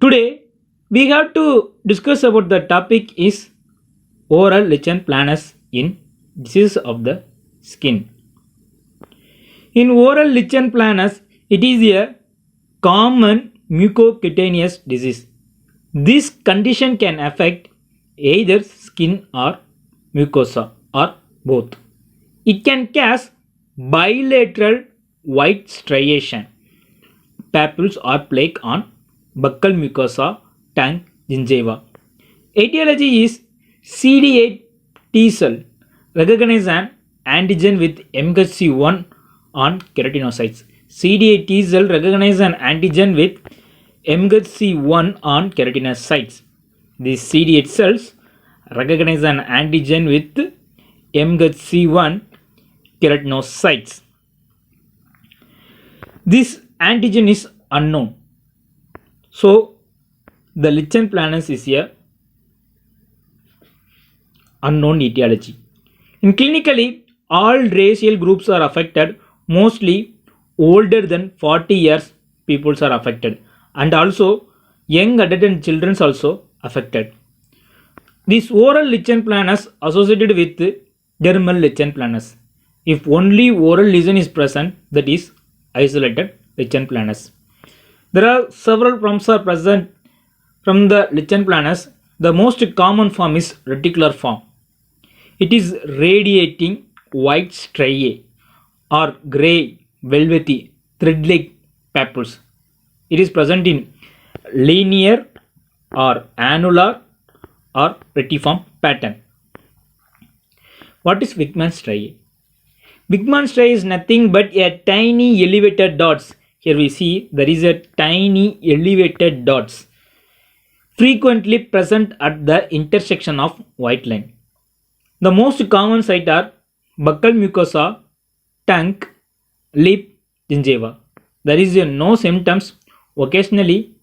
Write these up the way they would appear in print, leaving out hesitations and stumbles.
Today we have to discuss about the topic is oral lichen planus in disease of the skin. In oral lichen planus, it is a common mucocutaneous disease. This condition can affect either skin or mucosa or both. It can cause bilateral white striation, papules or plaque on buccal mucosa, tongue, gingiva. Etiology is CD8 T cell recognize an antigen with MHC1 on keratinocytes. CD8 T cell recognize an antigen with MHC1 on keratinocytes. These CD8 cells recognize an antigen with MHC1 keratinocytes. This antigen is unknown. So the lichen planus is a unknown etiology. In clinically, all racial groups are affected. Mostly older than 40 years people are affected, and also young adult and children also affected. This oral lichen planus associated with dermal lichen planus. If only oral lesion is present, that is isolated lichen planus. There are several forms are present from the lichen planus. The most common form is reticular form. It is radiating white striae or grey velvety thread-like papules. It is present in linear or annular or retiform pattern. What is Wickman striae? Wickman striae is nothing but a tiny elevated dots. Here we see there is a tiny elevated dots frequently present at the intersection of white line. The most common site are buccal mucosa, tongue, lip, gingiva. There is no symptoms. Occasionally,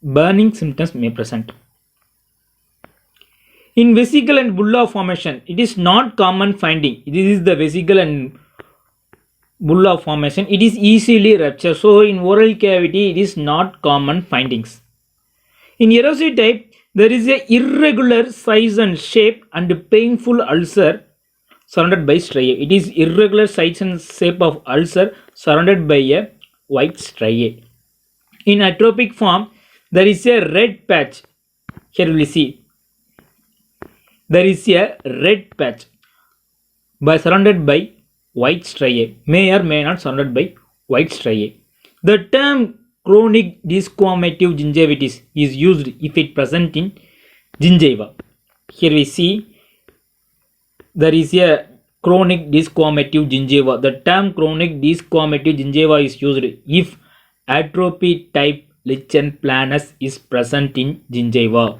burning symptoms may present. In vesicle and bulla formation, it is not common finding. This is the vesicle and bulla formation. It is easily ruptured. So, in oral cavity, it is not common findings. In erosive type, there is a irregular size and shape and painful ulcer surrounded by striae. It is irregular size and shape of ulcer surrounded by a white striae. In atrophic form, there is a red patch. Here we see. There is a red patch surrounded by white striae. May or may not surrounded by white striae. The term chronic desquamative gingivitis is used if it present in gingiva. Here we see there is a chronic desquamative gingiva. The term chronic desquamative gingiva is used if atrophy type lichen planus is present in gingiva.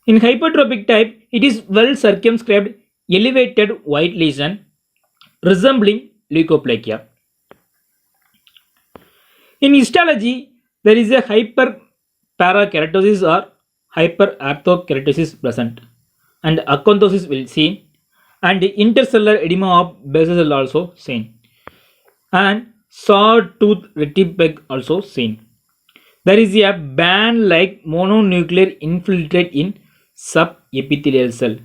In hypertrophic type, it is well circumscribed elevated white lesion resembling leukoplakia. In histology, there is a hyperparakeratosis or hyperarthrokeratosis present, and acanthosis will seen, and intercellular edema of basal cell also seen, and sawtooth retipeg also seen. There is a band-like mononuclear infiltrate in subepithelial cell,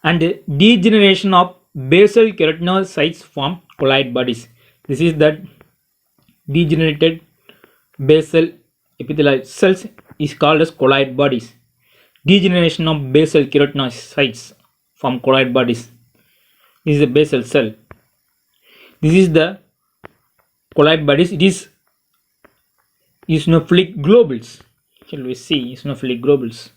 and degeneration of basal keratinocytes form colloid bodies. This is that degenerated basal epithelial cells is called as colloid bodies. Degeneration of basal keratinocytes form colloid bodies. This is a basal cell. This is the colloid bodies. It is eosinophilic globules. Shall we see eosinophilic globules?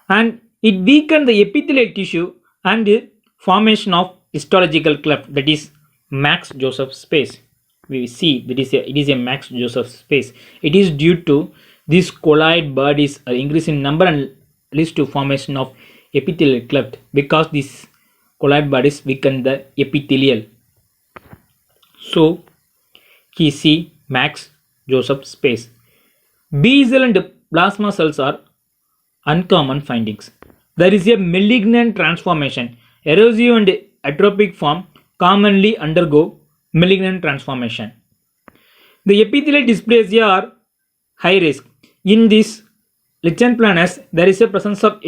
And it weakens the epithelial tissue and formation of histological cleft, that is Max Joseph space. We see that it is a Max Joseph space. It is due to these colloid bodies are increase in number and leads to formation of epithelial cleft, because these colloid bodies weaken the epithelial. So he see Max Joseph space. B cell and plasma cells are uncommon findings. There is a malignant transformation. Erosive and atrophic form commonly undergo malignant transformation. The epithelial dysplasia are high risk. In this lichen planus, there is a presence of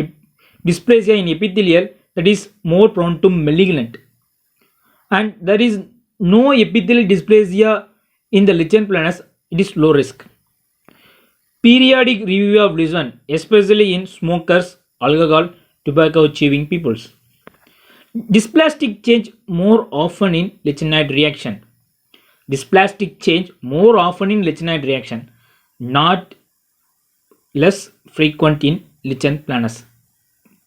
dysplasia in epithelial that is more prone to malignant, and there is no epithelial dysplasia in the lichen planus. It is low risk. Periodic review of lesion, especially in smokers, alcohol, tobacco chewing peoples. Dysplastic change more often in lichenoid reaction. Dysplastic change more often in lichenoid reaction, not less frequent in lichen planus.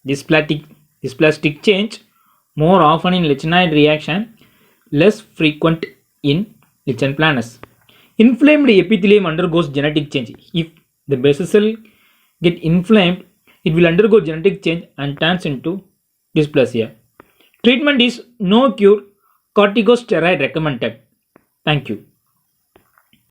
Dysplastic change more often in lichenoid reaction, less frequent in lichen planus. Inflamed epithelium undergoes genetic change. If the basal cell get inflamed, it will undergo genetic change and turns into dysplasia. Treatment is no cure, corticosteroid recommended. Thank you.